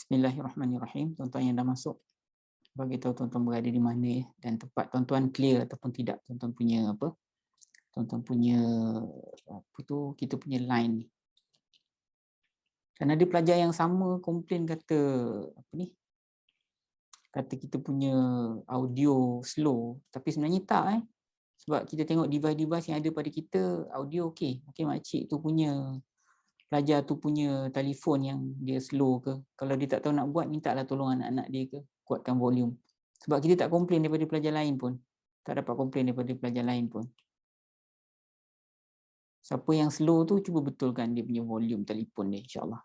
Bismillahirrahmanirrahim. Tuan-tuan yang dah masuk, bagi tahu tuan-tuan berada di mana dan tempat tuan-tuan clear ataupun tidak tuan-tuan punya apa? Tuan-tuan punya apa tu, kita punya line ni. Dan ada pelajar yang sama komplain kata apa ni? Kata kita punya audio slow, tapi sebenarnya tak Sebab kita tengok device-device yang ada pada kita, audio okey. Mungkin makcik tu punya, pelajar tu punya telefon yang dia slow ke. Kalau dia tak tahu nak buat, mintalah tolong anak-anak dia ke, kuatkan volume. Sebab kita tak komplain daripada pelajar lain pun. Tak dapat komplain daripada pelajar lain pun. Siapa yang slow tu, cuba betulkan dia punya volume telefon dia, insyaAllah.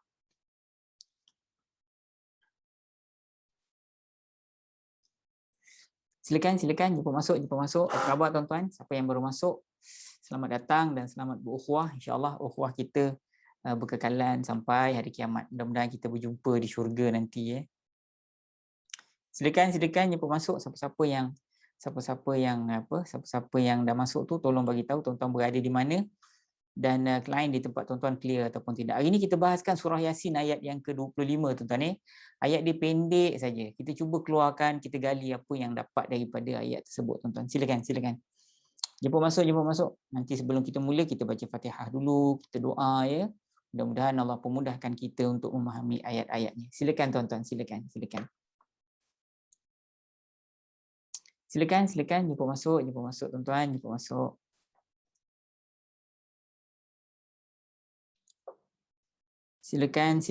Silakan, jumpa masuk. Apa khabar tuan-tuan? Siapa yang baru masuk, selamat datang dan selamat berukhuwah. InsyaAllah ukhuwah kita berkekalan sampai hari kiamat. Mudah-mudahan kita berjumpa di syurga nanti. Silakan, jumpa masuk. Siapa-siapa yang dah masuk tu, tolong bagi tahu tuan-tuan berada di mana dan lain di tempat tuan-tuan clear ataupun tidak. Hari ini kita bahaskan surah Yasin ayat yang ke-25 tuan-tuan. Ayat dia pendek saja. Kita cuba keluarkan, kita gali apa yang dapat daripada ayat tersebut tuan-tuan. Silakan. Jumpa masuk. Nanti sebelum kita mula, kita baca Fatihah dulu, kita doa ya. Mudah-mudahan Allah pemudahkan kita untuk memahami ayat-ayatnya. Silakan tuan-tuan, silakan. Silakan, jumpa masuk tuan-tuan, jumpa masuk. Silakan.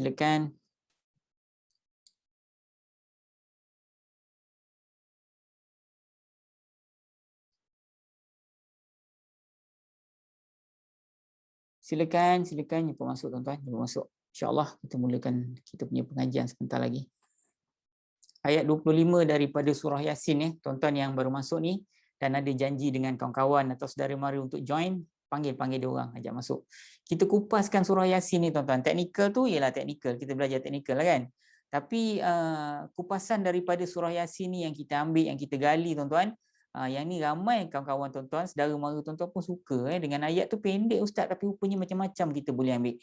Silakan, jumpa masuk tuan-tuan, jumpa masuk. InsyaAllah kita mulakan kita punya pengajian sebentar lagi. Ayat 25 daripada surah Yasin tuan-tuan yang baru masuk ni dan ada janji dengan kawan-kawan atau saudara mara untuk join, panggil dia orang, ajak masuk. Kita kupaskan surah Yasin ni tuan-tuan. Teknikal tu ialah teknikal, kita belajar teknikal lah kan. Tapi kupasan daripada surah Yasin ni yang kita ambil, yang kita gali tuan-tuan, yang ni ramai kawan-kawan tuan-tuan, saudara mara tuan-tuan pun suka dengan ayat tu pendek ustaz tapi rupanya macam-macam kita boleh ambil.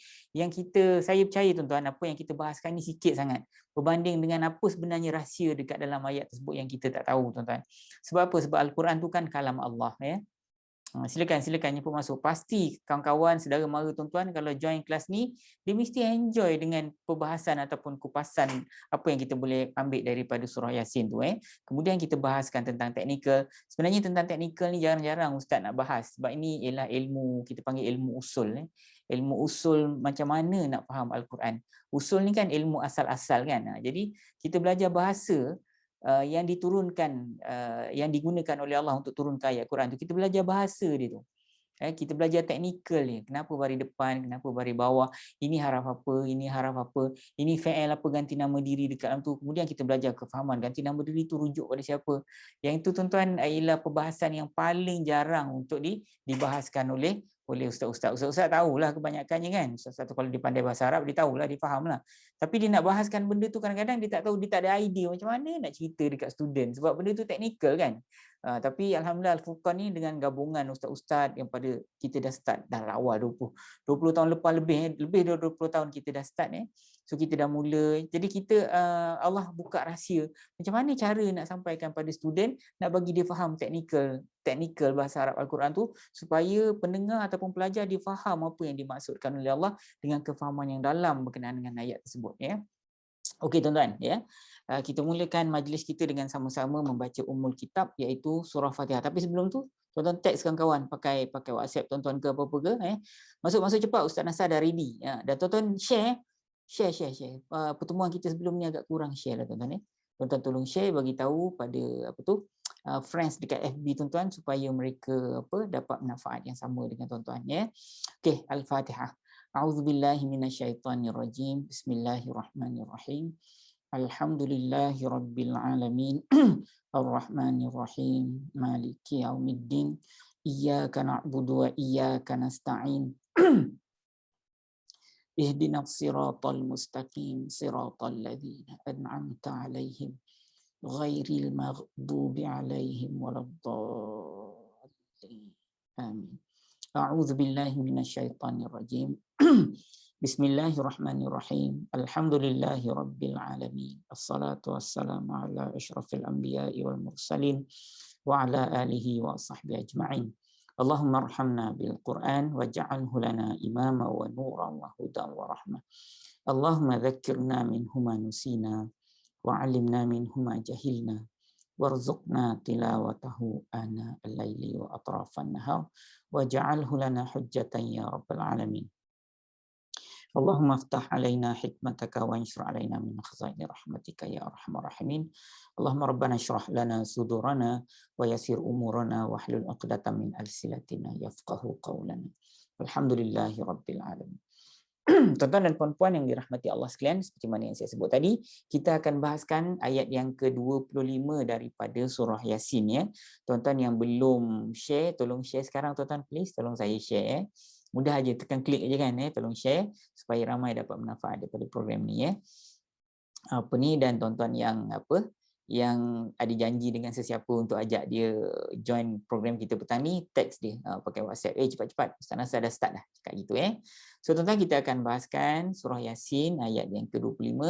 Saya percaya tuan-tuan, apa yang kita bahaskan ni sikit sangat berbanding dengan apa sebenarnya rahsia dekat dalam ayat tersebut yang kita tak tahu tuan-tuan. Sebab apa? Sebab Al-Quran tu kan kalam Allah ya. Silakan jumpa masuk. Pasti kawan-kawan saudara mara tuan-tuan kalau join kelas ni, dia mesti enjoy dengan perbahasan ataupun kupasan apa yang kita boleh ambil daripada surah Yasin tu Kemudian kita bahaskan tentang teknikal. Sebenarnya tentang teknikal ni jarang-jarang ustaz nak bahas sebab ini ialah ilmu, kita panggil ilmu usul Ilmu usul macam mana nak faham Al-Quran. Usul ni kan ilmu asal-asal kan. Jadi kita belajar bahasa yang diturunkan, yang digunakan oleh Allah untuk turunkan ayat Quran tu, kita belajar bahasa dia tu. Kita belajar teknikal ni, kenapa baris depan, kenapa baris bawah, ini haraf apa, ini fa'il apa ganti nama diri dekat dalam tu. Kemudian kita belajar kefahaman ganti nama diri tu rujuk pada siapa. Yang itu tuan-tuan ialah perbahasan yang paling jarang untuk dibahaskan oleh ustaz-ustaz. Ustaz-ustaz tahulah kebanyakannya kan. Ustaz tu kalau dia pandai bahasa Arab, dia tahulah, dia fahamlah. Tapi dia nak bahaskan benda tu kadang-kadang dia tak tahu, dia tak ada idea macam mana nak cerita dekat student sebab benda tu teknikal kan. Tapi Alhamdulillah Al-Furqan ni dengan gabungan ustaz-ustaz yang pada kita dah start dah awal 20 tahun lepas, lebih dari 20 tahun kita dah start So kita dah mula. Jadi kita Allah buka rahsia macam mana cara nak sampaikan pada student, nak bagi dia faham teknikal bahasa Arab Al-Quran tu supaya pendengar ataupun pelajar dia faham apa yang dimaksudkan oleh Allah dengan kefahaman yang dalam berkenaan dengan ayat tersebut Okey tuan-tuan kita mulakan majlis kita dengan sama-sama membaca Ummul Kitab iaitu surah Fatihah. Tapi sebelum tu tuan-tuan tag kawan-kawan pakai WhatsApp tuan-tuan ke apa-apa ke masuk cepat, Ustaz Nasar dah ready dan tuan-tuan share. Pertemuan kita sebelum ni agak kurang share lah tuan-tuan Tuan-tuan tolong share, bagi tahu pada friends dekat FB tuan-tuan supaya mereka dapat manfaat yang sama dengan tuan-tuan Okey, Al-Fatihah. A'udzubillahi minasyaitonirrajim. Bismillahirrahmanirrahim. Alhamdulillahi rabbil alamin. Ar-Rahmanir-Rahim. Maliki yaumiddin. Iyyaka na'budu wa iyyaka nasta'in. Ihdinas siratal mustaqim. Siratal ladzina an'amta 'alaihim ghairil maghdubi 'alaihim waladdallin. Amin. A'udzu billahi minasyaitonir rajim. Bismillahirrahmanirrahim. Alhamdulillahi rabbil alamin. Assalatu wassalamu ala asyrafil anbiya'i wal mursalin wa ala alihi wa sahbihi ajma'in. Allahumma arhamna bil Qur'an waj'alhu lana imama wa nuran wa hudan wa rahmah. Allahumma dhakkirna minhu ma nusina wa 'allimna minhu ma jahilna warzuqna tilawatahu ana al-laili wa atrafan nahar waj'alhu lana hujjatan ya rabbal alamin. Allahumma aftah alaina hikmataka wa anshur alaina min khazaini rahmatika ya arhamar rahimin. Allahumma rabbana shrah lana sudurana wa yassir umurana wa hlul 'uqdatam min alsinatina yafqahu qawlana. Alhamdulillahi rabbil alamin. Tuan-tuan dan puan-puan yang dirahmati Allah sekalian, seperti mana yang saya sebut tadi, kita akan bahaskan ayat yang ke-25 daripada surah Yasin ya. Tuan-tuan yang belum share, tolong share sekarang tuan-tuan please, tolong saya share. Mudah aja, tekan klik aja kan tolong share supaya ramai dapat manfaat daripada program ni ya. Dan tuan-tuan yang yang ada janji dengan sesiapa untuk ajak dia join program kita petang ni, text dia pakai WhatsApp, cepat-cepat Ustaz Nasar dah start dah, cakap gitu So tuan-tuan, kita akan bahaskan surah Yasin ayat yang ke-25.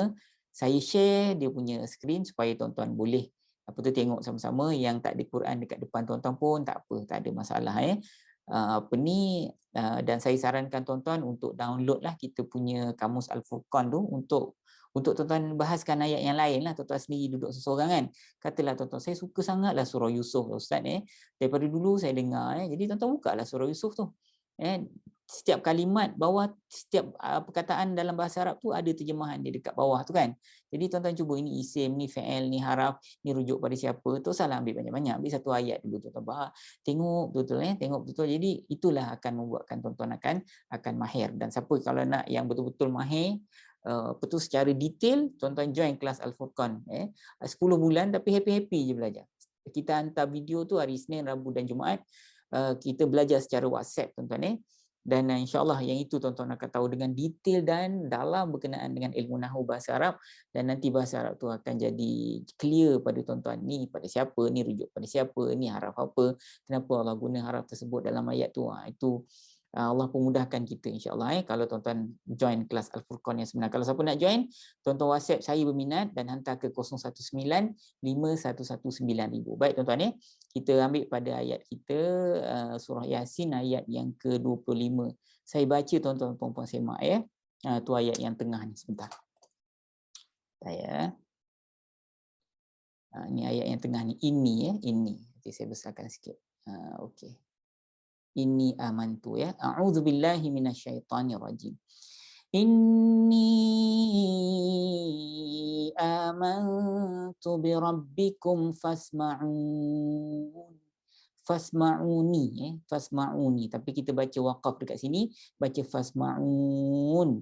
Saya share dia punya screen supaya tuan-tuan boleh tengok sama-sama. Yang tak ada Quran dekat depan tuan-tuan pun tak apa, tak ada masalah dan saya sarankan tuan-tuan untuk download lah kita punya Kamus Al-Furqan tu untuk tuan-tuan bahaskan ayat yang lain lah. Tuan-tuan sendiri duduk seseorang kan, katalah tuan-tuan saya suka sangatlah surah Yusuf Ustaz daripada dulu saya dengar jadi tuan-tuan buka lah surah Yusuf tu setiap kalimat bawah, setiap perkataan dalam bahasa Arab tu ada terjemahan dia dekat bawah tu kan. Jadi tuan-tuan cuba, ini isim, ni fi'il, ni haraf, ni rujuk pada siapa, tu salah ambil banyak-banyak, ambil satu ayat dulu tuan-tuan tengok betul-betul tengok betul-betul. Jadi itulah akan membuatkan tuan-tuan akan mahir. Dan siapa kalau nak yang betul-betul mahir secara detail, tuan-tuan join kelas Al-Furqan 10 bulan tapi happy-happy je belajar. Kita hantar video tu hari Isnin, Rabu dan Jumaat. Kita belajar secara WhatsApp tuan-tuan dan insya-Allah yang itu tuan-tuan akan tahu dengan detail dan dalam berkenaan dengan ilmu nahwu bahasa Arab, dan nanti bahasa Arab tu akan jadi clear pada tuan-tuan. Ni pada siapa, ni rujuk pada siapa, ni haraf apa, kenapa Allah guna haraf tersebut dalam ayat tu. Itu Allah pemudahkan kita insya-Allah kalau tuan-tuan join kelas Al-Furqan yang sebenar. Kalau siapa nak join, tuan-tuan WhatsApp saya berminat dan hantar ke 019 5119 Baik tuan-tuan kita ambil pada ayat kita surah Yasin ayat yang ke-25. Saya baca tuan-tuan puan-puan semak tu ayat yang tengah ni sebentar. Saya ni ayat yang tengah ni, ini nanti saya besarkan sikit. Okey. Inni amantu a'udzubillahi minasyaitonirrajim. Inni amantu birabbikum fasma'uni fasma'uni, tapi kita baca waqaf dekat sini, baca fasma'un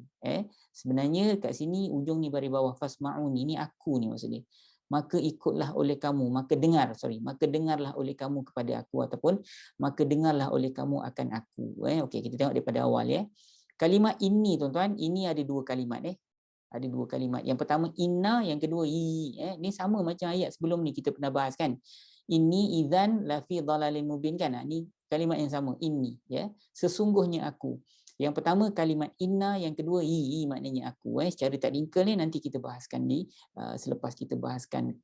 sebenarnya kat sini ujung ni baris bawah fasma'uni ni aku ni maksud dia. Maka ikutlah oleh kamu, maka dengarlah oleh kamu kepada aku, ataupun maka dengarlah oleh kamu akan aku. Okey, kita tengok daripada awal Kalimat ini tuan-tuan, ini ada dua kalimat Ada dua kalimat. Yang pertama inna, yang kedua i. Ni sama macam ayat sebelum ni kita pernah bahas kan. Inni idzan la fi dhalalin mubin kan. Ni kalimat yang sama, ini sesungguhnya aku. Yang pertama kalimat inna, yang kedua i maknanya aku. Secara takdikal ni nanti kita bahaskan selepas kita bahaskan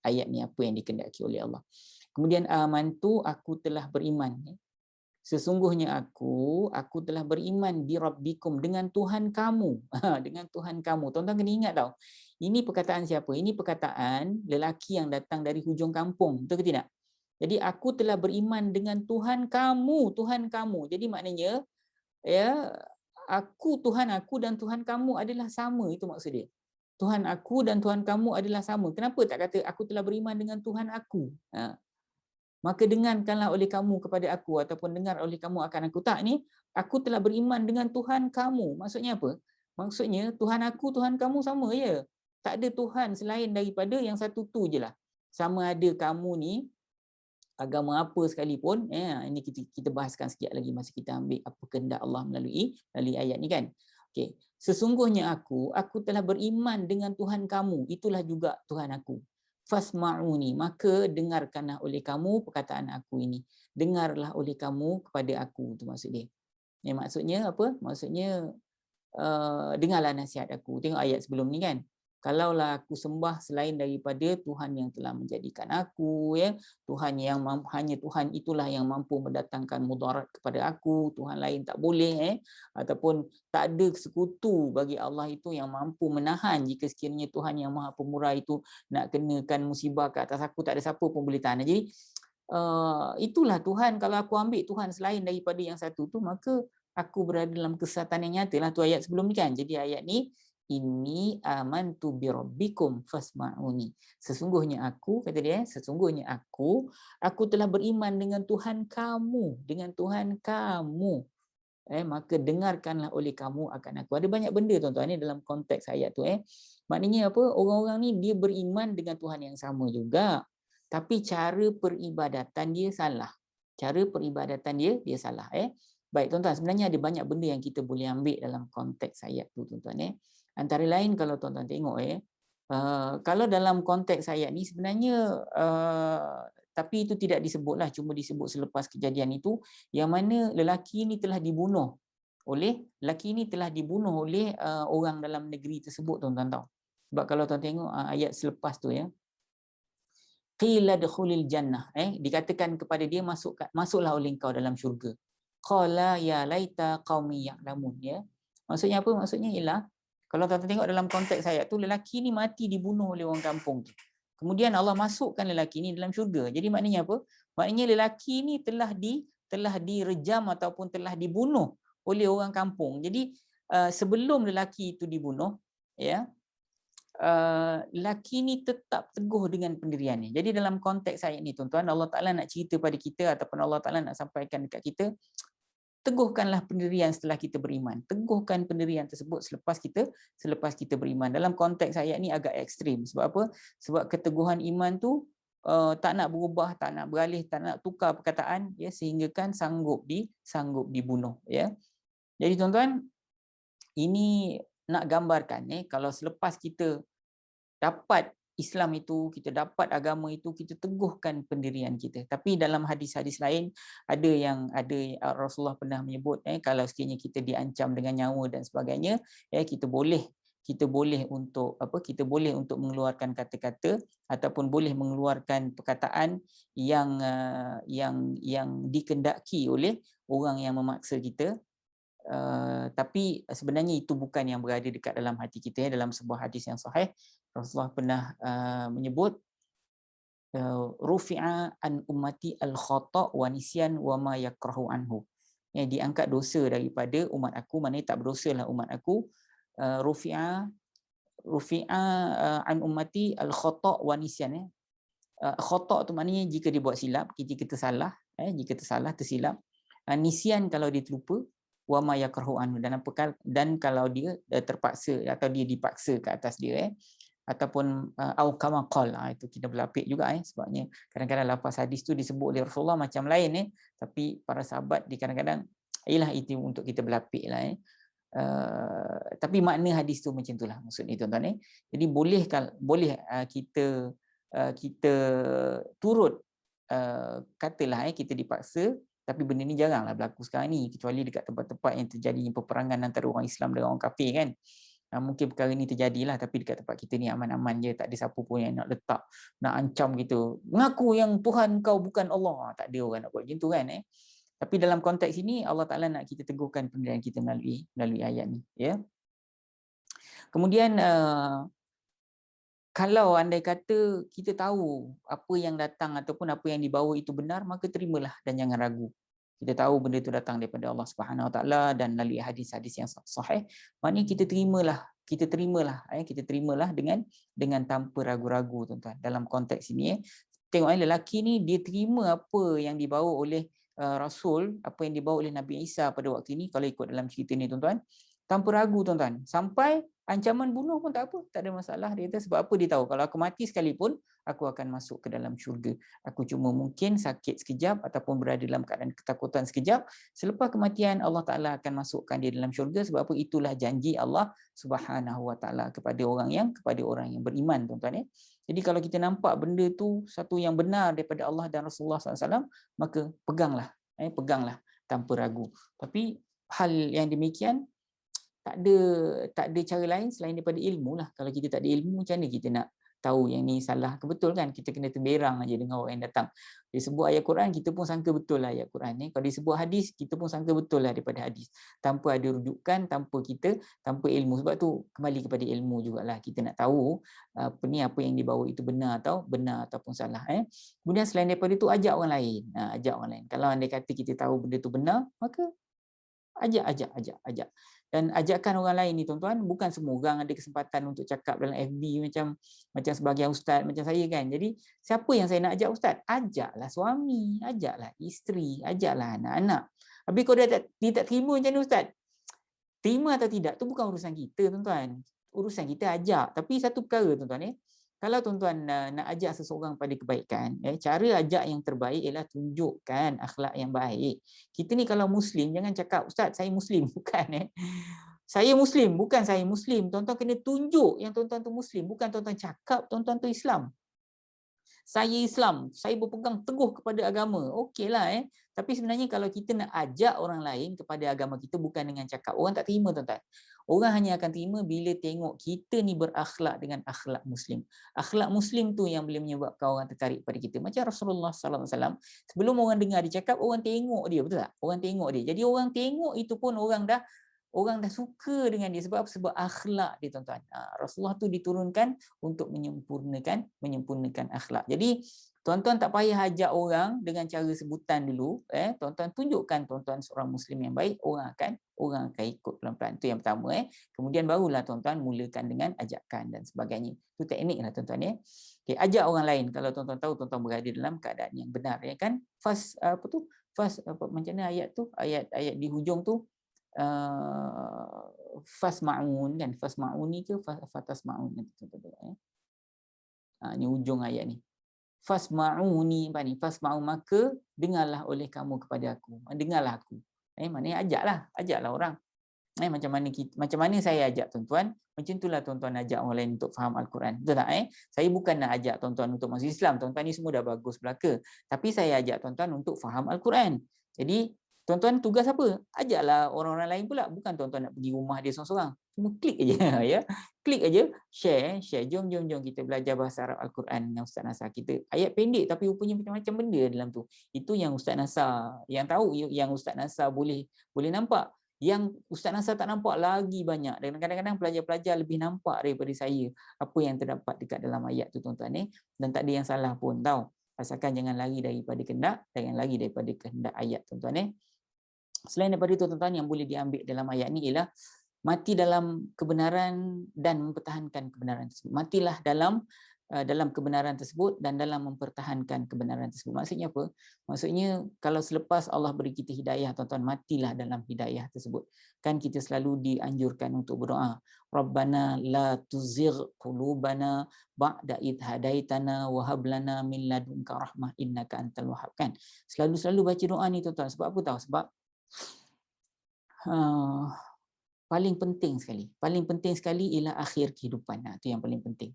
ayat ni apa yang dikehendaki oleh Allah. Kemudian amantu, aku telah beriman. Sesungguhnya aku telah beriman bi rabbikum, dengan Tuhan kamu. Dengan Tuhan kamu. Tuan-tuan kena ingat tau. Ini perkataan siapa? Ini perkataan lelaki yang datang dari hujung kampung. Betul ke tidak? Jadi aku telah beriman dengan Tuhan kamu, Tuhan kamu. Jadi maknanya aku, Tuhan aku dan Tuhan kamu adalah sama, itu maksud dia. Tuhan aku dan Tuhan kamu adalah sama. Kenapa tak kata aku telah beriman dengan Tuhan aku? Maka dengarkanlah oleh kamu kepada aku, ataupun dengar oleh kamu akan aku. Tak, ni aku telah beriman dengan Tuhan kamu. Maksudnya apa? Maksudnya Tuhan aku, Tuhan kamu sama je. Tak ada Tuhan selain daripada yang satu tu je lah. Sama ada kamu ni agama apa sekalipun, ini kita bahaskan sekejap lagi masa kita ambil apa kehendak Allah melalui ayat ni kan. Okey, sesungguhnya aku telah beriman dengan Tuhan kamu, itulah juga Tuhan aku. Fasma'uni, maka dengarkanlah oleh kamu perkataan aku ini. Dengarlah oleh kamu kepada aku, itu maksud dia. Maksudnya apa? Maksudnya dengarlah nasihat aku. Tengok ayat sebelum ni kan. Kalaulah aku sembah selain daripada Tuhan yang telah menjadikan aku, ya, Tuhan yang hanya Tuhan itulah yang mampu mendatangkan mudarat kepada aku, Tuhan lain tak boleh, ataupun tak ada sekutu bagi Allah itu yang mampu menahan jika sekiranya Tuhan yang Maha Pemurah itu nak kenakan musibah ke atas aku, tak ada siapa pun boleh tahan. Jadi itulah Tuhan. Kalau aku ambil Tuhan selain daripada yang satu tu, maka aku berada dalam kesesatan yang nyata lah. Tu ayat sebelum ni kan. Jadi ayat ni, inni amantu bi rabbikum fasma'uni. Sesungguhnya aku, kata dia, sesungguhnya aku telah beriman dengan Tuhan kamu, dengan Tuhan kamu. Maka dengarkanlah oleh kamu akan aku. Ada banyak benda tuan-tuan ni dalam konteks ayat tu. Maknanya apa? Orang-orang ni dia beriman dengan Tuhan yang sama juga. Tapi cara peribadatan dia salah. Cara peribadatan dia salah. Baik tuan-tuan, sebenarnya ada banyak benda yang kita boleh ambil dalam konteks ayat tu tuan-tuan. Antara lain kalau tuan-tuan tengok kalau dalam konteks ayat ni sebenarnya tapi itu tidak disebutlah, cuma disebut selepas kejadian itu, yang mana lelaki ini telah dibunuh oleh orang dalam negeri tersebut tuan-tuan tahu. Sebab kalau tuan tengok ayat selepas tu ya, qila dukhulil jannah, dikatakan kepada dia masuklah oleh engkau dalam syurga. Qala ya laita qaumi ya'lamun, ya. Maksudnya apa? Maksudnya ialah kalau tuan tengok dalam konteks ayat tu, lelaki ni mati dibunuh oleh orang kampung tu. Kemudian Allah masukkan lelaki ni dalam syurga. Jadi maknanya apa? Maknanya lelaki ni telah direjam ataupun telah dibunuh oleh orang kampung. Jadi sebelum lelaki itu dibunuh, ya, lelaki ni tetap teguh dengan pendiriannya. Jadi dalam konteks ayat ni tuan-tuan, Allah Ta'ala nak cerita pada kita ataupun Allah Ta'ala nak sampaikan dekat kita, teguhkanlah pendirian setelah kita beriman. Teguhkan pendirian tersebut selepas kita beriman. Dalam konteks ayat ni agak ekstrim. Sebab apa? Sebab keteguhan iman tu tak nak berubah, tak nak beralih, tak nak tukar perkataan, ya, sehingga kan sanggup dibunuh, ya. Jadi tuan-tuan, ini nak gambarkan kalau selepas kita dapat Islam itu, kita dapat agama itu, kita teguhkan pendirian kita. Tapi dalam hadis-hadis lain ada Rasulullah pernah menyebut kalau sekiranya kita diancam dengan nyawa dan sebagainya, kita boleh untuk mengeluarkan kata-kata ataupun boleh mengeluarkan perkataan yang dikendaki oleh orang yang memaksa kita. Tapi sebenarnya itu bukan yang berada dekat dalam hati kita. Dalam sebuah hadis yang sahih, Rasulullah pernah menyebut rufi'a an ummati al-khata' wa nisyan wa ma yakrahu anhu. Diangkat dosa daripada umat aku, maknanya tak berdosalah umat aku. Rufi'a an ummati al-khata' wa nisyan. Khata' tu maknanya jika dibuat silap, jika tersalah, tersilap. Nisyan kalau dia terlupa, wa ma yakrahu anhu, dan kalau dia terpaksa atau dia dipaksa ke atas dia, ataupun au kama qal, itu kita berlapik juga sebabnya kadang-kadang lafaz hadis tu disebut oleh Rasulullah macam lain tapi para sahabat di kadang-kadang ialah itu untuk kita berlapik lah tapi makna hadis tu macam itulah maksudnya tuan-tuan. Jadi boleh kita turut katalah kita dipaksa, tapi benda ni jaranglah berlaku sekarang ni, kecuali dekat tempat-tempat yang terjadinya peperangan antara orang Islam dengan orang kafir kan. Mungkin perkara ni terjadilah, tapi dekat tempat kita ni aman-aman je, tak ada siapa pun yang nak letak, nak ancam gitu, mengaku yang Tuhan kau bukan Allah. Tak ada orang nak buat macam tu kan. Tapi dalam konteks ini Allah Ta'ala nak kita teguhkan pendirian kita melalui ayat ni, ya. Kemudian kalau andai kata kita tahu apa yang datang ataupun apa yang dibawa itu benar, maka terimalah dan jangan ragu. Kita tahu benda itu datang daripada Allah Subhanahu Wa Taala dan melalui hadis-hadis yang sahih, maknanya kita terimalah dengan tanpa ragu-ragu tuan-tuan. Dalam konteks ini tengok lelaki ni dia terima apa yang dibawa oleh Rasul, apa yang dibawa oleh Nabi Isa pada waktu ini, kalau ikut dalam cerita ni tuan-tuan, tanpa ragu tuan-tuan, sampai ancaman bunuh pun tak apa, tak ada masalah. Dia kata sebab apa? Dia tahu kalau aku mati sekalipun aku akan masuk ke dalam syurga. Aku cuma mungkin sakit sekejap ataupun berada dalam keadaan ketakutan sekejap. Selepas kematian Allah Ta'ala akan masukkan dia dalam syurga. Sebab apa? Itulah janji Allah Subhanahu Wa Ta'ala kepada orang yang beriman tuan-tuan. Jadi kalau kita nampak benda tu satu yang benar daripada Allah dan Rasulullah SAW, maka peganglah tanpa ragu. Tapi hal yang demikian tak ada cara lain selain daripada ilmu lah. Kalau kita tak ada ilmu, macam mana kita nak tahu yang ni salah ke betul kan? Kita kena temberang aja dengan orang yang datang. Dia sebut ayat Quran, kita pun sangka betul lah ayat Quran ni. Kalau dia sebut hadis, kita pun sangka betul lah daripada hadis. Tanpa ada rujukan, tanpa ilmu. Sebab tu kembali kepada ilmu jugalah. Kita nak tahu apa yang dibawa itu benar ataupun salah. Kemudian selain daripada itu, ajak orang lain. Ajak orang lain. Kalau andai kata kita tahu benda tu benar, maka ajak. Dan ajakkan orang lain ni tuan-tuan, bukan semua orang ada kesempatan untuk cakap dalam FB macam sebagian ustaz macam saya kan. Jadi siapa yang saya nak ajak ustaz? Ajaklah suami, ajaklah isteri, ajaklah anak-anak. Habis kalau dia tak terima macam ni ustaz, terima atau tidak tu bukan urusan kita tuan-tuan. Urusan kita ajak. Tapi satu perkara tuan-tuan, kalau tuan-tuan nak ajak seseorang pada kebaikan, cara ajak yang terbaik ialah tunjukkan akhlak yang baik. Kita ni kalau Muslim, jangan cakap, Ustaz saya Muslim. Bukan. Saya Muslim, bukan saya Muslim. Tuan-tuan kena tunjuk yang tuan-tuan tu Muslim. Bukan tuan-tuan cakap tuan-tuan tu Islam. Saya Islam, saya berpegang teguh kepada agama. Okeylah. Tapi sebenarnya kalau kita nak ajak orang lain kepada agama kita, bukan dengan cakap, orang tak terima tuan-tuan. Orang hanya akan terima bila tengok kita ni berakhlak dengan akhlak Muslim. Akhlak Muslim tu yang boleh menyebabkan orang tertarik pada kita. Macam Rasulullah SAW, sebelum orang dengar dia cakap, orang tengok dia, betul tak? Orang tengok dia. Jadi orang tengok itu pun orang dah suka dengan dia. Sebab apa? Sebab akhlak dia tuan-tuan. Rasulullah tu diturunkan untuk menyempurnakan akhlak. Jadi tuan-tuan tak payah ajak orang dengan cara sebutan dulu. Tuan-tuan tunjukkan tuan-tuan seorang Muslim yang baik, orang akan ikut pelan-pelan. Itu yang pertama. Kemudian barulah tuan-tuan mulakan dengan ajakan dan sebagainya. Itu teknik lah tuan-tuan. Okay, ajak orang lain. Kalau tuan-tuan tahu tuan-tuan berada dalam keadaan yang benar. Kan? Macam mana ayat tu? Ayat di hujung tu. Fasma'un kan, fasma'un ni ke fatasma'un ni ujung ayat ni. Fasma'uni apa ni? Fasma'u, maka dengarlah oleh kamu kepada aku. Dengarlah aku. Maknanya ajaklah orang. Macam mana saya ajak tuan-tuan, macam itulah tuan-tuan ajak orang lain untuk faham Al-Quran. Betul tak? Saya bukan nak ajak tuan-tuan untuk masuk Islam. Tuan-tuan ni semua dah bagus belaka. Tapi saya ajak tuan-tuan untuk faham Al-Quran. Jadi tuan-tuan tugas apa? Ajaklah orang-orang lain pula. Bukan tuan-tuan nak pergi rumah dia seorang-seorang. Cuma klik aja. Ya. Klik aja, share. Jom kita belajar bahasa Arab Al-Quran dengan Ustaz Nasar. Kita ayat pendek tapi rupanya macam-macam benda dalam tu. Itu yang Ustaz Nasar yang tahu, yang Ustaz Nasar boleh nampak. Yang Ustaz Nasar tak nampak lagi banyak. Dan kadang-kadang pelajar-pelajar lebih nampak daripada saya apa yang terdapat dekat dalam ayat tu tuan-tuan. Dan tak ada yang salah pun tahu. Asalkan jangan lari daripada kehendak ayat tuan-tuan. Selain daripada itu tuan-tuan, yang boleh diambil dalam ayat ni ialah mati dalam kebenaran dan mempertahankan kebenaran tersebut. Matilah dalam kebenaran tersebut dan dalam mempertahankan kebenaran tersebut. Maksudnya apa? Maksudnya kalau selepas Allah beri kita hidayah tuan-tuan, matilah dalam hidayah tersebut. Kan kita selalu dianjurkan untuk berdoa, Rabbana la tuzigh qulubana ba'da idh hadaitana wa hab lana min ladunka rahmah innaka antal wahhab. Kan? Selalu baca doa ni tuan-tuan. Sebab apa tahu? Sebab paling penting sekali ialah akhir kehidupan. Itu yang paling penting.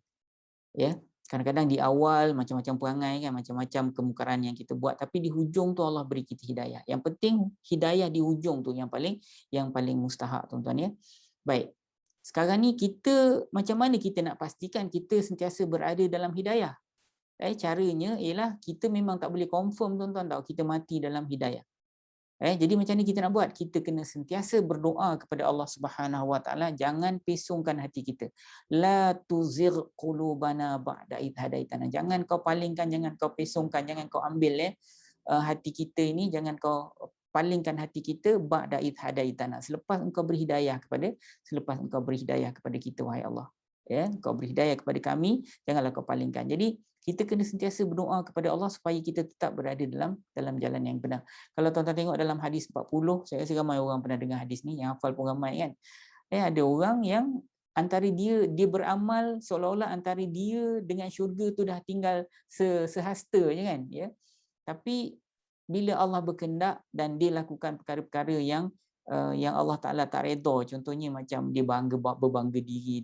Ya, kadang-kadang di awal macam-macam perangai kan, macam-macam kemungkaran yang kita buat, tapi di hujung tu Allah beri kita hidayah. Yang penting hidayah di hujung tu yang paling mustahak tuan-tuan ya. Baik. Sekarang ni kita macam mana kita nak pastikan kita sentiasa berada dalam hidayah? Caranya ialah kita memang tak boleh confirm tuan-tuan tahu kita mati dalam hidayah. Jadi macam ni kita nak buat? Kita kena sentiasa berdoa kepada Allah Subhanahu Wa Taala, jangan pesongkan hati kita. La tuzigh qulubana ba'da idh hadaitana. Jangan kau palingkan, jangan kau pesongkan, jangan kau ambil hati kita ini, jangan kau palingkan hati kita ba'da idh hadaitana. Selepas engkau beri hidayah kepada kita wahai Allah. Kau beri hidayah kepada kami, janganlah kau palingkan. Jadi kita kena sentiasa berdoa kepada Allah supaya kita tetap berada dalam jalan yang benar. Kalau tuan-tuan tengok dalam hadis 40, saya rasa ramai orang pernah dengar hadis ni, yang hafal pun ramai kan. Ada orang yang antara dia beramal seolah-olah antara dia dengan syurga tu dah tinggal sehasta je kan. Tapi bila Allah berkehendak dan dia lakukan perkara-perkara yang Allah Ta'ala tak redha, contohnya macam dia berbangga diri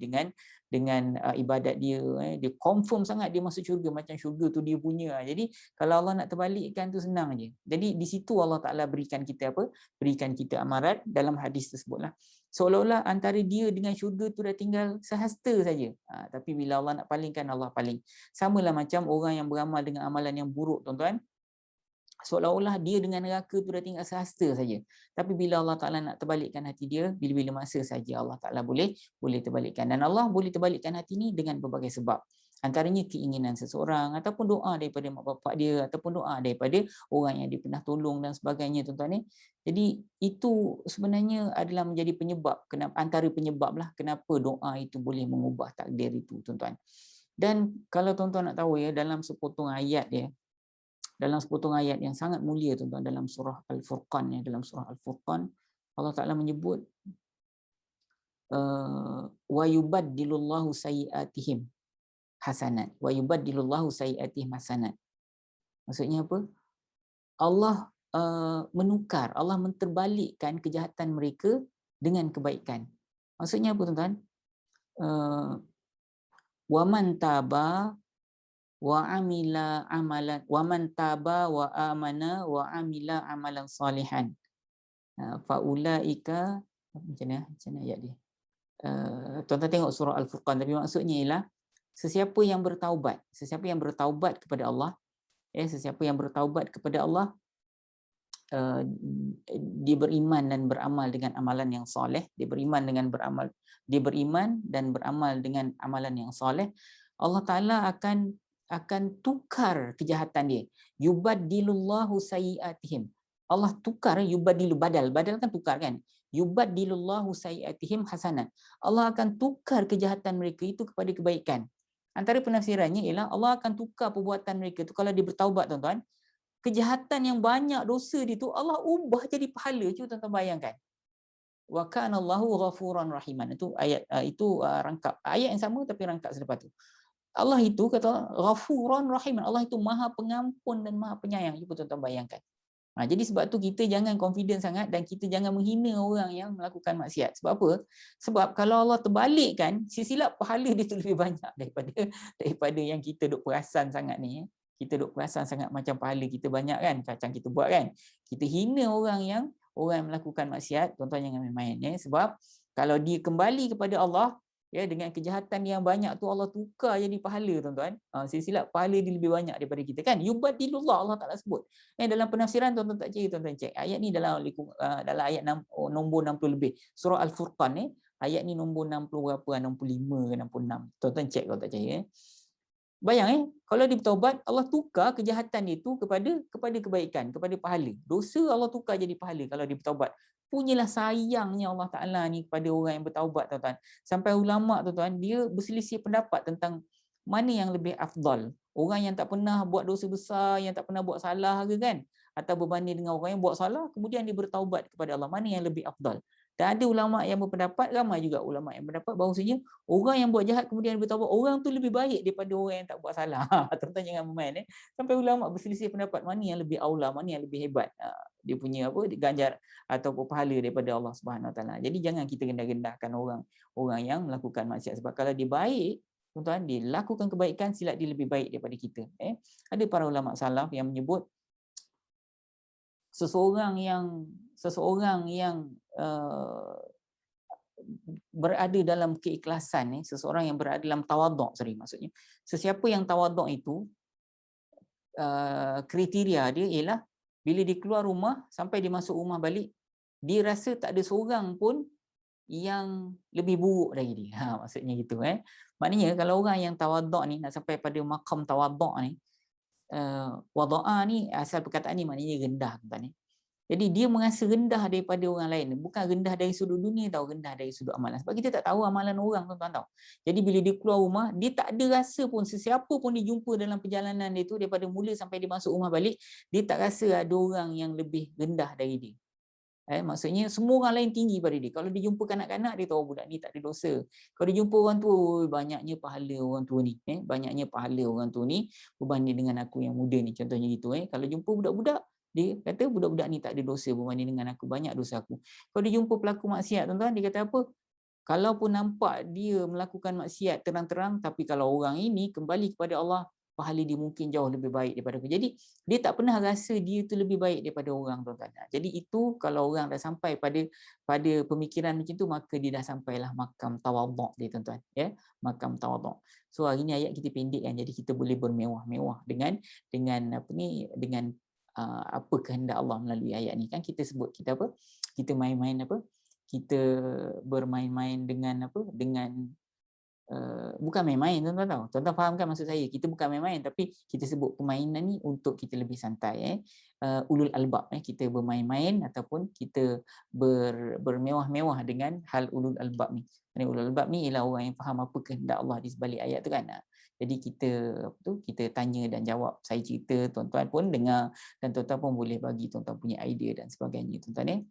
ibadat dia, dia confirm sangat dia masuk syurga, macam syurga tu dia punya. Jadi kalau Allah nak terbalikkan tu senang je. Jadi di situ Allah Taala berikan kita apa? Berikan kita amarat dalam hadis tersebutlah. Seolah-olah antara dia dengan syurga tu dah tinggal sehasta saja. Tapi bila Allah nak palingkan, Allah paling. Samalah macam orang yang beramal dengan amalan yang buruk, tuan-tuan. Seolah-olah dia dengan neraka tu dah tinggal sehasta saja. Tapi bila Allah Ta'ala nak terbalikkan hati dia, bila-bila masa saja Allah Ta'ala boleh terbalikkan. Dan Allah boleh terbalikkan hati ni dengan berbagai sebab. Antaranya keinginan seseorang, ataupun doa daripada mak bapak dia, ataupun doa daripada orang yang dia pernah tolong dan sebagainya, tuan-tuan ni. Jadi itu sebenarnya adalah menjadi penyebab, antara penyebab lah kenapa doa itu boleh mengubah takdir itu, tuan-tuan. Dan kalau tuan-tuan nak tahu ya, dalam sepotong ayat dia, dalam sepotong ayat yang sangat mulia, tuan-tuan, dalam surah Al-Furqan, dalam surah Al-Furqan Allah Ta'ala menyebut wa yubaddilullahu sayyiatihim hasanat, wa yubaddilullahu sayyiatihim hasanat. Maksudnya apa? Allah menukar, Allah menterbalikkan kejahatan mereka dengan kebaikan. Maksudnya apa, tuan-tuan? Wa man taba wa amila amalan, wa man taba wa amana wa amila amalan salihan faulaika, macam mana ayat dia, tuan-tuan tengok surah Al-Furqan, tapi maksudnya ialah sesiapa yang bertaubat kepada Allah, sesiapa yang bertaubat kepada Allah, dia beriman dan beramal dengan amalan yang soleh, dia beriman dan beramal dengan amalan yang soleh, Allah Ta'ala akan tukar kejahatan dia. Yubaddilullahu sayyiatihim. Allah tukar, yubaddilu, badal kan tukar kan. Yubaddilullahu sayyiatihim hasanat. Allah akan tukar kejahatan mereka itu kepada kebaikan. Antara penafsirannya ialah Allah akan tukar perbuatan mereka itu kalau dia bertaubat, tuan-tuan. Kejahatan yang banyak dosa dia tu Allah ubah jadi pahala. Cuba tuan-tuan bayangkan. Wa kana Allahu ghafuran rahiman. Itu ayat rangkap. Ayat yang sama tapi rangkap selepas tu. Allah itu kata Ghafuran Rahim. Allah itu Maha Pengampun dan Maha Penyayang. Cuba tuan-tuan bayangkan. Jadi sebab tu kita jangan confident sangat dan kita jangan menghina orang yang melakukan maksiat. Sebab apa? Sebab kalau Allah terbalikkan, silap pahala dia tu lebih banyak daripada yang kita duk perasan sangat ni. Kita duk perasan sangat macam pahala kita banyak kan, macam kita buat kan. Kita hina orang yang melakukan maksiat, tuan-tuan jangan main-main. Sebab kalau dia kembali kepada Allah, dengan kejahatan yang banyak tu Allah tukar jadi pahala, tuan-tuan. Silap pahala dia lebih banyak daripada kita kan. Yubaddilullah, Allah Ta'ala sebut. Dalam penafsiran tuan-tuan tak cari, tuan-tuan cek. Ayat ni dalam ayat nombor 60 lebih. Surah Al-Furqan ni, ayat ni nombor 60 berapa? 65 ke 66. Tuan-tuan cek kalau tak percaya. Bayang kalau dia bertaubat, Allah tukar kejahatan itu kepada kebaikan, kepada pahala. Dosa Allah tukar jadi pahala kalau dia bertaubat. Punyalah sayangnya Allah Ta'ala ni kepada orang yang bertaubat, tuan-tuan. Sampai ulama', tuan-tuan, dia berselisih pendapat tentang mana yang lebih afdal. Orang yang tak pernah buat dosa besar, yang tak pernah buat salah ke kan? Atau berbanding dengan orang yang buat salah, kemudian dia bertaubat kepada Allah. Mana yang lebih afdal? Dan ada ulama' yang berpendapat, ramai juga ulama' yang berpendapat bahawasanya orang yang buat jahat kemudian bertaubat, orang tu lebih baik daripada orang yang tak buat salah. Tuan-tuan jangan bermain. Sampai ulama' berselisih pendapat mana yang lebih aula, mana yang lebih hebat. Dia punya ganjar atau pahala daripada Allah Subhanahu Wa Taala. Jadi jangan kita rendah-rendahkan orang yang melakukan maksiat. Sebab kalau dia baik, tuan-tuan, dia lakukan kebaikan, silap dia lebih baik daripada kita. Ada para ulama' salaf yang menyebut seseorang yang berada dalam keikhlasan, seseorang yang berada dalam tawaduk, maksudnya sesiapa yang tawaduk itu kriteria dia ialah bila dia keluar rumah sampai dia masuk rumah balik, dia rasa tak ada seorang pun yang lebih buruk dari dia. Maksudnya gitu. Maknanya kalau orang yang tawaduk ni nak sampai pada maqam tawaduk ni, wada'a ni asal perkataan ni maknanya rendah, tuan-tuan. Jadi dia merasa rendah daripada orang lain. Bukan rendah dari sudut dunia, rendah dari sudut amalan. Sebab kita tak tahu amalan orang, tuan-tuan tahu. Jadi bila dia keluar rumah, dia tak ada rasa pun, sesiapa pun dia jumpa dalam perjalanan dia tu, daripada mula sampai dia masuk rumah balik, dia tak rasa ada orang yang lebih rendah dari dia. Maksudnya semua orang lain tinggi pada dia. Kalau dia jumpa kanak-kanak, dia tahu budak ni tak ada dosa. Kalau dia jumpa orang tua, banyaknya pahala orang tua ni. Banyaknya pahala orang tua ni berbanding dengan aku yang muda ni. Contohnya gitu. Kalau jumpa budak-budak, dia kata budak-budak ni tak ada dosa berbanding dengan aku, banyak dosa aku. Kalau dia jumpa pelaku maksiat, tuan-tuan, dia kata apa? Kalaupun nampak dia melakukan maksiat terang-terang, tapi kalau orang ini kembali kepada Allah, pahala dia mungkin jauh lebih baik daripada aku. Jadi dia tak pernah rasa dia tu lebih baik daripada orang, tuan-tuan. Jadi itu kalau orang dah sampai pada pemikiran macam tu, maka dia dah sampailah makam tawaduk dia, tuan-tuan, ya, makam tawaduk. So hari ni ayat kita pendek kan, jadi kita boleh bermewah-mewah dengan apa ni, dengan apa kehendak Allah melalui ayat ni. Kan kita sebut kita apa? Kita main-main apa? Kita bermain-main dengan apa? Dengan bukan main-main, tuan-tuan tahu. Tuan-tuan faham kan maksud saya? Kita bukan main-main, tapi kita sebut permainan ni untuk kita lebih santai. Ulul albab, kita bermain-main ataupun kita bermewah-mewah dengan hal ulul albab ni. Ulul albab ni ialah orang yang faham apa kehendak Allah di sebalik ayat tu kan. Jadi kita kita tanya dan jawab. Saya cerita, tuan-tuan pun dengar, dan tuan-tuan pun boleh bagi tuan-tuan punya idea dan sebagainya, tuan-tuan.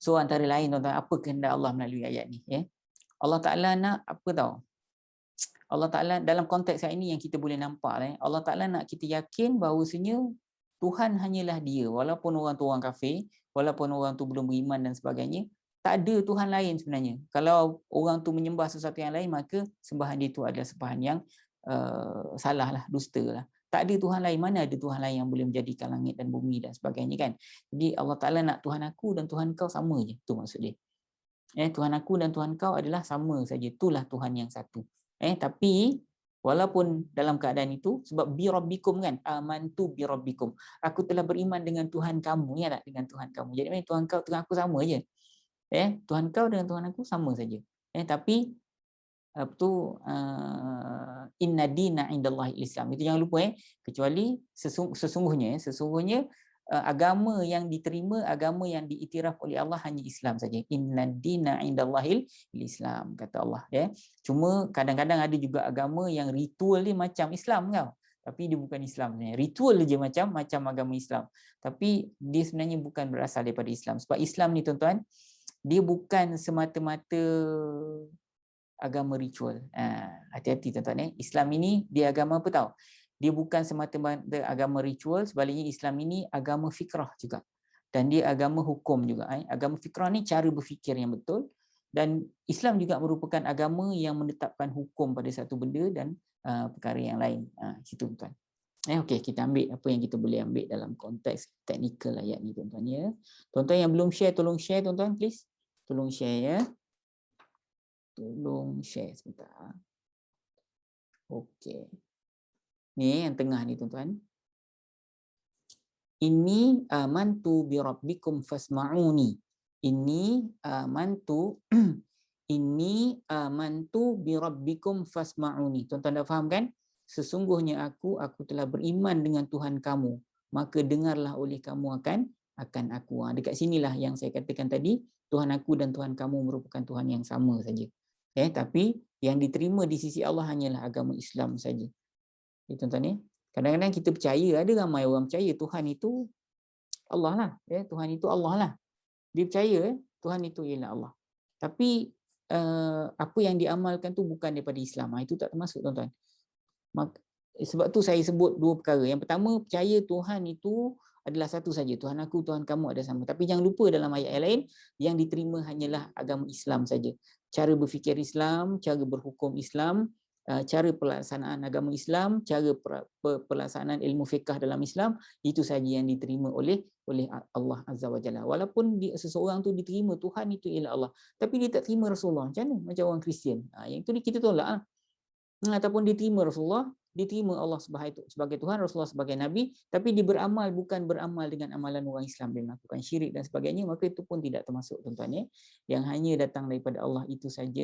So antara lain, tuan-tuan, apa kehendak Allah melalui ayat ni? Allah Ta'ala nak apa tahu? Allah Ta'ala dalam konteks ini yang kita boleh nampak, Allah Ta'ala nak kita yakin bahawasanya Tuhan hanyalah dia. Walaupun orang tu orang kafir, walaupun orang tu belum beriman dan sebagainya, tak ada Tuhan lain sebenarnya. Kalau orang tu menyembah sesuatu yang lain, maka sembahan dia tu adalah sembahan yang salah lah, dusta lah. Tak ada Tuhan lain. Mana ada Tuhan lain yang boleh menjadikan langit dan bumi dan sebagainya kan. Jadi Allah Ta'ala nak Tuhan aku dan Tuhan kau sama je. Itu maksud dia. Tuhan aku dan Tuhan kau adalah sama saja. Itulah Tuhan yang satu. Tapi walaupun dalam keadaan itu, sebab bi rabbikum kan, amantu bi rabbikum. Aku telah beriman dengan Tuhan kamu, ya tak? Dengan Tuhan kamu. Jadi Tuhan kau dengan aku sama aje. Tuhan kau dengan Tuhan aku sama saja. Tapi apa tu, inna dina indallahi Islam. Itu jangan lupa, kecuali sesungguhnya agama yang diterima, agama yang diiktiraf oleh Allah hanya Islam saja. Inna dina indallahil Islam, kata Allah. Cuma kadang-kadang ada juga agama yang ritual dia macam Islam kau, tapi dia bukan Islam sebenarnya. Ritual je macam agama Islam, tapi dia sebenarnya bukan berasal daripada Islam. Sebab Islam ni, tuan-tuan, dia bukan semata-mata agama ritual. Hati-hati, tuan-tuan. Islam ini dia agama apa tahu? Dia bukan semata-mata agama ritual, sebaliknya Islam ini agama fikrah juga. Dan dia agama hukum juga. Agama fikrah ni cara berfikir yang betul, dan Islam juga merupakan agama yang menetapkan hukum pada satu benda dan perkara yang lain. Situ, tuan. Okey, kita ambil apa yang kita boleh ambil dalam konteks teknikal ayat ni, tuan-tuan, ya. Tuan-tuan yang belum share, tolong share, tuan-tuan, please. Tolong share, ya. Tolong share sebentar. Okey. Ni yang tengah ni, tuan-tuan. Ini amantu bi rabbikum fasma'uni. Ini amantu ini amantu bi rabbikum fasma'uni. Tuan-tuan dah faham kan? Sesungguhnya aku telah beriman dengan Tuhan kamu, maka dengarlah oleh kamu akan aku. Dekat sinilah yang saya katakan tadi, Tuhan aku dan Tuhan kamu merupakan Tuhan yang sama saja. Tapi yang diterima di sisi Allah hanyalah agama Islam saja. Tuan-tuan, kadang-kadang kita percaya, ada ramai orang percaya Tuhan itu Allah lah. Tuhan itu Allah lah. Dia percaya Tuhan itu ialah Allah. Tapi apa yang diamalkan tu bukan daripada Islam. Itu tak termasuk, tuan-tuan. Sebab tu saya sebut dua perkara. Yang pertama, percaya Tuhan itu adalah satu saja. Tuhan aku, Tuhan kamu ada sama. Tapi jangan lupa dalam ayat lain, yang diterima hanyalah agama Islam saja. Cara berfikir Islam, cara berhukum Islam, cara pelaksanaan agama Islam, cara pelaksanaan ilmu fiqh dalam Islam, itu saja yang diterima oleh Allah Azza wa Jalla. Walaupun seseorang tu diterima Tuhan itu ialah Allah, tapi dia tak terima Rasulullah, macam mana? Macam orang Kristian. Yang itu kita tolak. Ataupun diterima Rasulullah, diterima Allah sebagai Tuhan, Rasulullah sebagai Nabi, tapi dia beramal bukan beramal dengan amalan orang Islam, dia melakukan syirik dan sebagainya, maka itu pun tidak termasuk, tuan-tuan. Yang hanya datang daripada Allah itu saja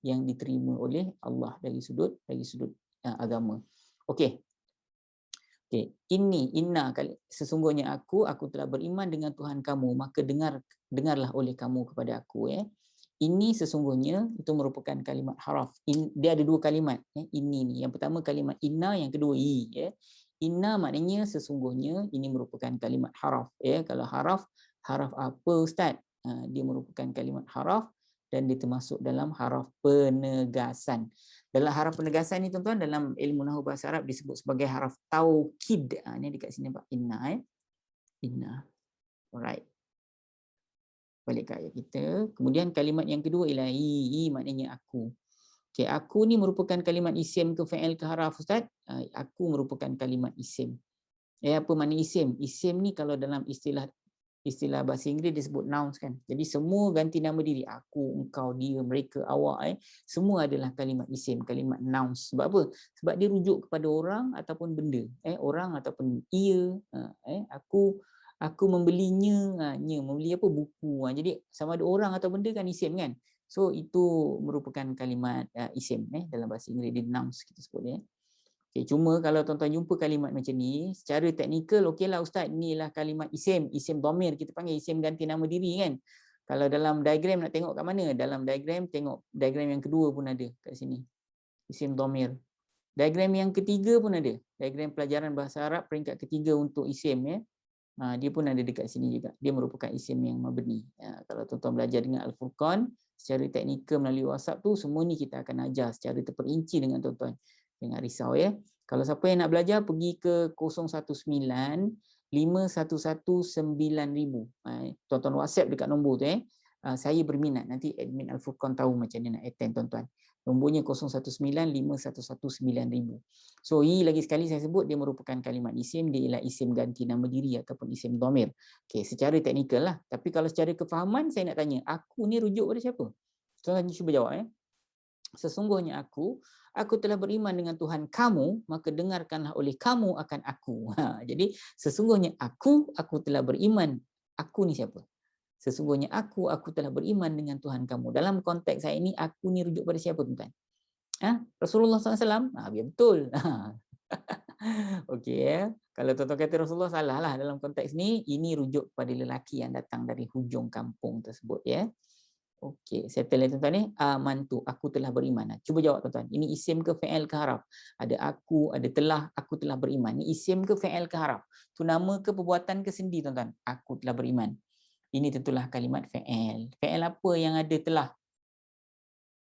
yang diterima oleh Allah dari sudut agama. Okey. Inna sesungguhnya aku telah beriman dengan Tuhan kamu, maka dengarlah oleh kamu kepada aku. Ini sesungguhnya itu merupakan kalimat haraf. Dia ada dua kalimat. Ini ni. Yang pertama kalimat inna, yang kedua i. Inna maknanya sesungguhnya, ini merupakan kalimat haraf. Kalau haraf apa, Ustaz? Dia merupakan kalimat haraf dan dia termasuk dalam haraf penegasan. Dalam haraf penegasan ni, tuan-tuan, dalam ilmu nahwu bahasa Arab disebut sebagai haraf taukid. Ini dekat sini nampak inna. Inna. Alright. Balik ke ayat kita. Kemudian kalimat yang kedua ialah i maknanya aku. Okay, aku ni merupakan kalimat isim ke fi'il ke haraf, Ustaz? Aku merupakan kalimat isim. Apa makna isim? Isim ni kalau dalam istilah bahasa Inggeris disebut nouns kan. Jadi semua ganti nama diri. Aku, engkau, dia, mereka, awak. Semua adalah kalimat isim, kalimat nouns. Sebab apa? Sebab dia rujuk kepada orang ataupun benda. Orang ataupun ia. Aku membelinya. Membeli apa? Buku. Jadi sama ada orang atau benda kan isim kan. So itu merupakan kalimat isim dalam bahasa Inggeris, dia nouns kita sebut dia. Okay, cuma kalau tuan-tuan jumpa kalimat macam ni, secara teknikal okeylah Ustaz, inilah kalimat isim dhamir, kita panggil isim ganti nama diri kan. Kalau dalam diagram nak tengok kat mana? Dalam diagram tengok diagram yang kedua pun ada kat sini. Isim dhamir. Diagram yang ketiga pun ada. Diagram pelajaran bahasa Arab peringkat ketiga untuk isim dia pun ada dekat sini juga. Dia merupakan isim yang mabni. Kalau tuan-tuan belajar dengan Al-Furqan secara teknikal melalui WhatsApp tu, semua ni kita akan ajar secara terperinci dengan tuan-tuan. Jangan risau ya. Kalau siapa yang nak belajar, pergi ke 019 511 9000. Tuan-tuan WhatsApp dekat nombor tu saya berminat. Nanti admin Al-Furqan tahu macam mana nak attend tuan-tuan. Nombornya 019 511 9000. So lagi sekali saya sebut, dia merupakan kalimat isim, dia ialah isim ganti nama diri ataupun isim dhamir. Okey, secara teknikal lah. Tapi kalau secara kefahaman saya nak tanya, aku ni rujuk pada siapa? Tuan-tuan cuba jawab Sesungguhnya aku telah beriman dengan Tuhan kamu, maka dengarkanlah oleh kamu akan aku. Jadi sesungguhnya aku telah beriman. Aku ni siapa? Sesungguhnya aku telah beriman dengan Tuhan kamu. Dalam konteks saya ini, aku ni rujuk pada siapa tuan-tuan? Rasulullah SAW? Biar betul. Okey Kalau tuan-tuan kata Rasulullah, salah lah dalam konteks ni. Ini rujuk pada lelaki yang datang dari hujung kampung tersebut Okey, settle tuan-tuan ni. Amantu, aku telah beriman. Cuba jawab tuan-tuan. Ini isim ke fi'il ke haraf? Ada aku, ada telah, aku telah beriman. Ini isim ke fi'il ke haraf? Tu nama ke perbuatan ke sendi tuan-tuan? Aku telah beriman. Ini tentulah kalimat fi'il. Fi'il apa yang ada telah?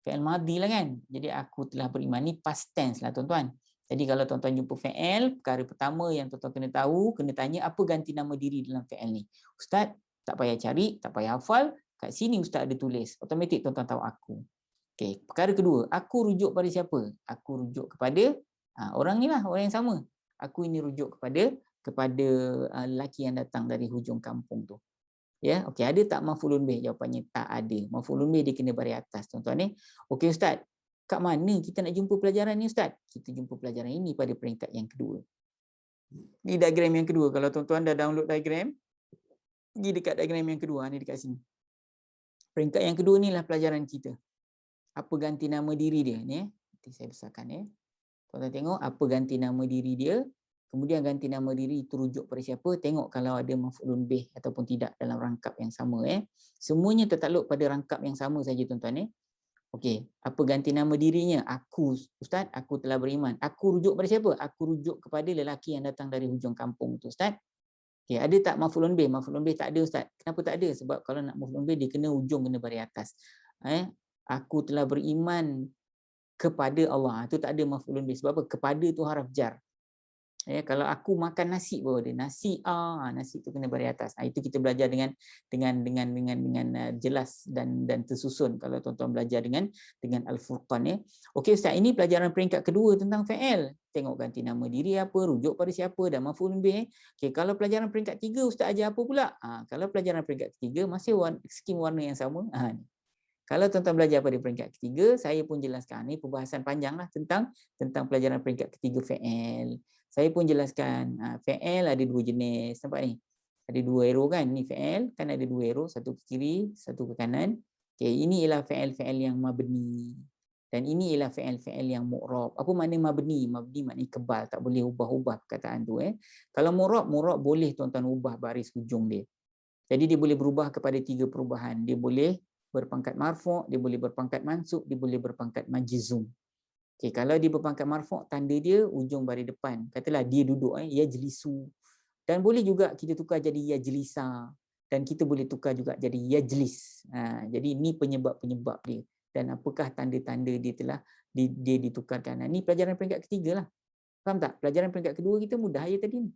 Fi'il madhi lah kan. Jadi aku telah beriman ni past tense lah tuan-tuan. Jadi kalau tuan-tuan jumpa fi'il, perkara pertama yang tuan-tuan kena tahu, kena tanya apa ganti nama diri dalam fi'il ni. Ustaz, tak payah cari, tak payah hafal. Kat sini Ustaz ada tulis. Automatik tuan-tuan tahu aku. Okey, perkara kedua, aku rujuk pada siapa? Aku rujuk kepada orang ni lah, orang yang sama. Aku ini rujuk kepada lelaki yang datang dari hujung kampung tu. Okey, ada tak maf'ulun bih? Jawapannya tak ada. Maf'ulun bih dia kena baris atas tuan-tuan ni. Okey Ustaz, kat mana kita nak jumpa pelajaran ni Ustaz? Kita jumpa pelajaran ini pada peringkat yang kedua. Ni diagram yang kedua. Kalau tuan-tuan dah download diagram, pergi dekat diagram yang kedua ni dekat sini. Peringkat yang kedua ni lah pelajaran kita. Apa ganti nama diri dia ni? Nanti saya besarkan Tuan-tuan tengok apa ganti nama diri dia. Kemudian ganti nama diri itu rujuk pada siapa, tengok kalau ada maf'ulun bih ataupun tidak dalam rangkap yang sama Semuanya tertakluk pada rangkap yang sama saja tuan-tuan Okey, apa ganti nama dirinya? Aku, Ustaz, aku telah beriman. Aku rujuk pada siapa? Aku rujuk kepada lelaki yang datang dari hujung kampung tu, Ustaz. Okey, ada tak maf'ulun bih? Maf'ulun bih tak ada, Ustaz. Kenapa tak ada? Sebab kalau nak maf'ulun bih dia kena ujung, kena baris atas. Aku telah beriman kepada Allah. Itu tak ada maf'ulun bih. Sebab apa? Kepada tu haraf jar. Kalau aku makan nasi baru ada nasi nasi tu kena baris atas. Itu kita belajar dengan jelas dan tersusun kalau tuan-tuan belajar dengan Al-Furqan Okey Ustaz, ini pelajaran peringkat kedua tentang fi'il. Tengok ganti nama diri apa, rujuk pada siapa dan maf'ul bih. Okey, kalau pelajaran peringkat 3 Ustaz ajar apa pula? Kalau pelajaran peringkat ketiga masih skim warna yang sama. Kalau tuan-tuan belajar pada peringkat ketiga, saya pun jelaskan ni perbahasan panjanglah tentang pelajaran peringkat ketiga fi'il. Saya pun jelaskan fi'il ada dua jenis. Nampak ni? Ada dua arrow kan? Ni fi'il kan ada dua arrow, satu ke kiri, satu ke kanan. Okey, ini ialah fi'il yang mabni. Dan ini ialah fi'il yang mu'rab. Apa makna mabni? Mabni maknanya kebal, tak boleh ubah-ubah perkataan tu Kalau mu'rab boleh tuan-tuan ubah baris hujung dia. Jadi dia boleh berubah kepada tiga perubahan. Dia boleh berpangkat marfu', dia boleh berpangkat mansub, dia boleh berpangkat majzum. Okey, kalau dia berpangkat marfu', tanda dia ujung baris depan. Katalah dia duduk yajlisu. Dan boleh juga kita tukar jadi yajlisa, dan kita boleh tukar juga jadi yajlis. Jadi ni penyebab-penyebab dia dan apakah tanda-tanda dia telah dia ditukarkan. Ni pelajaran peringkat ketiga lah. Faham tak? Pelajaran peringkat kedua kita mudah je tadi ni.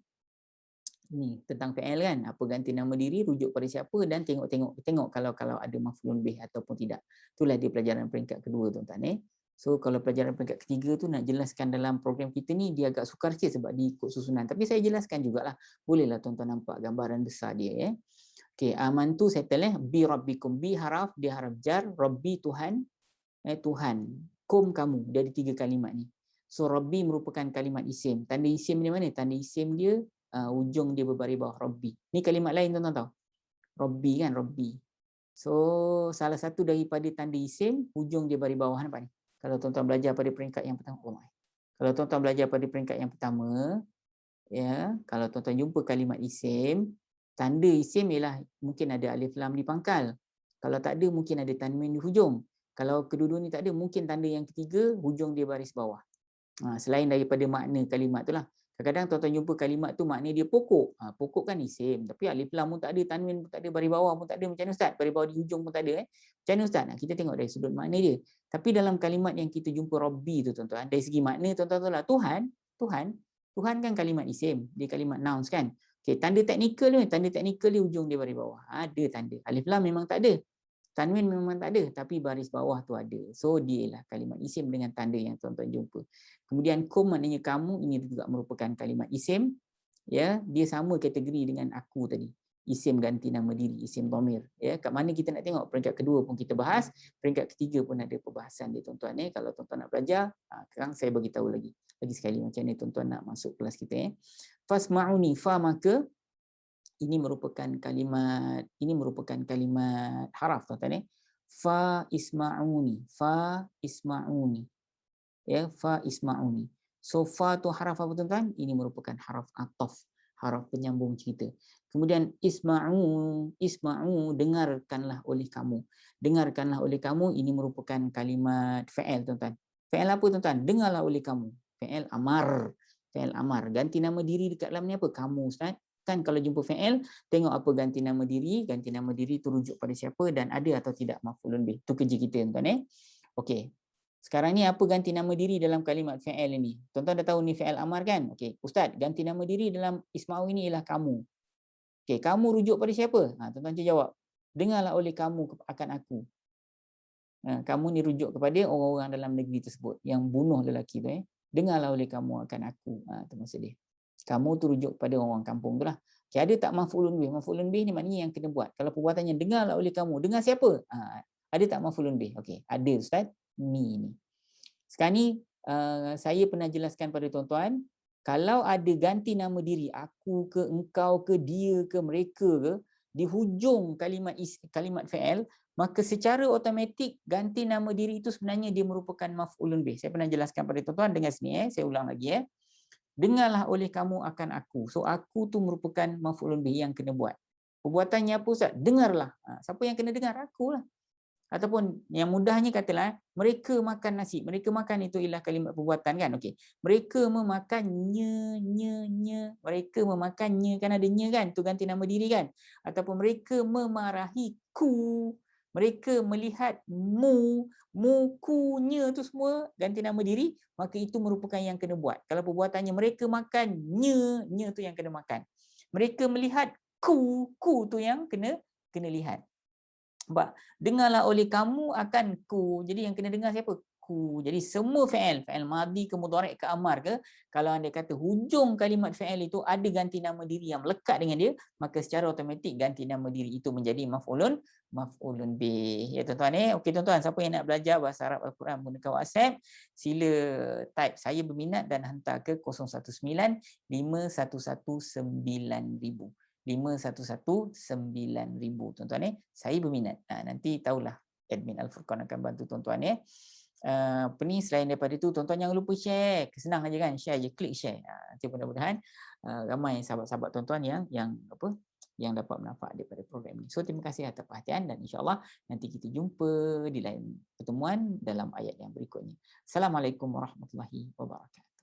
Ni tentang fi'il kan, apa ganti nama diri, rujuk pada siapa, dan tengok kalau ada maf'ulun bih ataupun tidak. Itulah dia pelajaran peringkat kedua tuan-tuan eh. So kalau pelajaran peringkat ketiga tu nak jelaskan dalam program kita ni dia agak sukar sikit sebab diikut susunan. Tapi saya jelaskan jugalah. Bolehlah tuan-tuan nampak gambaran besar dia eh. Okey, amantu settle eh, bi rabbikum, bi haraf dia haraf jar, rabbi Tuhan, Tuhan, kum kamu, dia ada 3 kalimat ni. So rabbi merupakan kalimat isim. Tanda isim dia mana? Tanda isim dia ujung dia berbaris bawah rabbi. Ni kalimat lain tuan-tuan tahu. Rabbi kan, rabbi. So salah satu daripada tanda isim ujung dia baris bawah nampak ni. Kalau tuan-tuan belajar pada peringkat yang pertama. Kalau tuan-tuan belajar pada peringkat yang pertama, ya, kalau tuan-tuan jumpa kalimat isim, tanda isim ialah mungkin ada alif lam di pangkal. Kalau tak ada mungkin ada tanwin di hujung. Kalau kedua-dua ni tak ada, mungkin tanda yang ketiga hujung dia baris bawah. Selain daripada makna kalimat tu lah. Kadang-kadang tuan-tuan jumpa kalimat tu makna dia pokok. Pokok kan isim, tapi alif lam pun tak ada, tanwin pun tak ada, baris bawah pun tak ada. Macam mana Ustaz? Baris bawah di hujung pun tak ada. Macam mana Ustaz? Kita tengok dari sudut makna dia. Tapi dalam kalimat yang kita jumpa Rabbi tu tuan-tuan, dari segi makna tuan-tuan tahu lah, Tuhan kan kalimat isim, dia kalimat nouns kan. Okay, tanda teknikal dia hujung dia baris bawah. Ada tanda. Alif lam memang tak ada. Tanwin memang tak ada, tapi baris bawah tu ada. So dia ialah kalimat isim dengan tanda yang tuan-tuan jumpa. Kemudian kum maknanya kamu, ini juga merupakan kalimat isim. Ya, dia sama kategori dengan aku tadi. Isim ganti nama diri, isim dhamir. Ya, kat mana kita nak tengok peringkat kedua pun kita bahas, peringkat ketiga pun ada perbahasan dia tuan-tuan. Kalau tuan-tuan nak belajar, sekarang saya bagi tahu lagi sekali macam ni tuan-tuan nak masuk kelas kita. Fasma'uni, fa maka ini merupakan kalimat haraf tuan-tuan fa isma'uni, ya, fa isma'uni. So fa tu haraf apa tuan-tuan? Ini merupakan haraf ataf, haraf penyambung cerita. Kemudian isma'u, dengarkanlah oleh kamu. Dengarkanlah oleh kamu, ini merupakan kalimat fa'il tuan-tuan. Fa'il apa tuan-tuan? Dengarlah oleh kamu. Fa'il amar. Ganti nama diri dekat dalam ni apa? Kamu Ustaz. Kan kalau jumpa fa'il, tengok apa ganti nama diri itu rujuk pada siapa dan ada atau tidak maf'ulun bih. Itu kerja kita tuan-tuan Okey. Sekarang ni apa ganti nama diri dalam kalimat fa'il ini? Tuan-tuan dah tahu ni fa'il amar kan? Okey, Ustaz, ganti nama diri dalam isma'u ini ialah kamu. Okey, kamu rujuk pada siapa? Tuan-tuan jawab. Dengarlah oleh kamu akan aku. Kamu ni rujuk kepada orang-orang dalam negeri tersebut yang bunuh lelaki tu Dengarlah oleh kamu akan aku. Itu maksud dia. Kamu tu rujuk pada orang kampung tu lah. Okay, ada tak maf'ulun bih? Maf'ulun bih ni maknanya yang kena buat. Kalau perbuatannya dengarlah oleh kamu. Dengar siapa? Ada tak maf'ulun bih? Okey, ada Ustaz. Ni. Sekarang ni saya pernah jelaskan pada tuan-tuan, kalau ada ganti nama diri, aku ke, engkau ke, dia ke, mereka ke, di hujung kalimat fa'il, maka secara automatik ganti nama diri itu sebenarnya dia merupakan maf'ulun bih. Saya pernah jelaskan pada tuan-tuan, dengar sini saya ulang lagi Dengarlah oleh kamu akan aku. So aku tu merupakan maf'ulun bih yang kena buat. Perbuatannya apa Ustaz? Dengarlah. Siapa yang kena dengar? Akulah. Ataupun yang mudahnya katalah mereka makan nasi. Mereka makan itu ialah kalimat perbuatan kan. Okey. Mereka memakannya. Mereka memakannya kan ada nya kan. Tu ganti nama diri kan. Ataupun mereka memarahiku. Mereka melihatmu. Mukunya tu semua ganti nama diri, maka itu merupakan yang kena buat. Kalau perbuatannya mereka makannya tu yang kena makan. Mereka melihat ku tu yang kena lihat. Dengarlah oleh kamu akan ku. Jadi yang kena dengar siapa? Ku. Jadi semua fa'il madi ke mudhari' ke amar ke, kalau anda kata hujung kalimat fa'il itu ada ganti nama diri yang melekat dengan dia, maka secara automatik ganti nama diri itu menjadi maf'ulun bih. Ya tuan-tuan Okey tuan-tuan, siapa yang nak belajar bahasa Arab Al-Quran menggunakan WhatsApp, sila type saya berminat dan hantar ke 019 511 9000. 5119000 tuan-tuan saya berminat. Nanti tahulah admin Al-Furqan akan bantu tuan-tuan apa ni, selain daripada itu tuan-tuan jangan lupa share. Senang aja kan, share je, klik share. Nanti mudah-mudahan ramai sahabat-sahabat tuan-tuan yang dapat manfaat daripada program ini. So terima kasih atas perhatian dan insya-Allah nanti kita jumpa di lain pertemuan dalam ayat yang berikutnya. Assalamualaikum warahmatullahi wabarakatuh.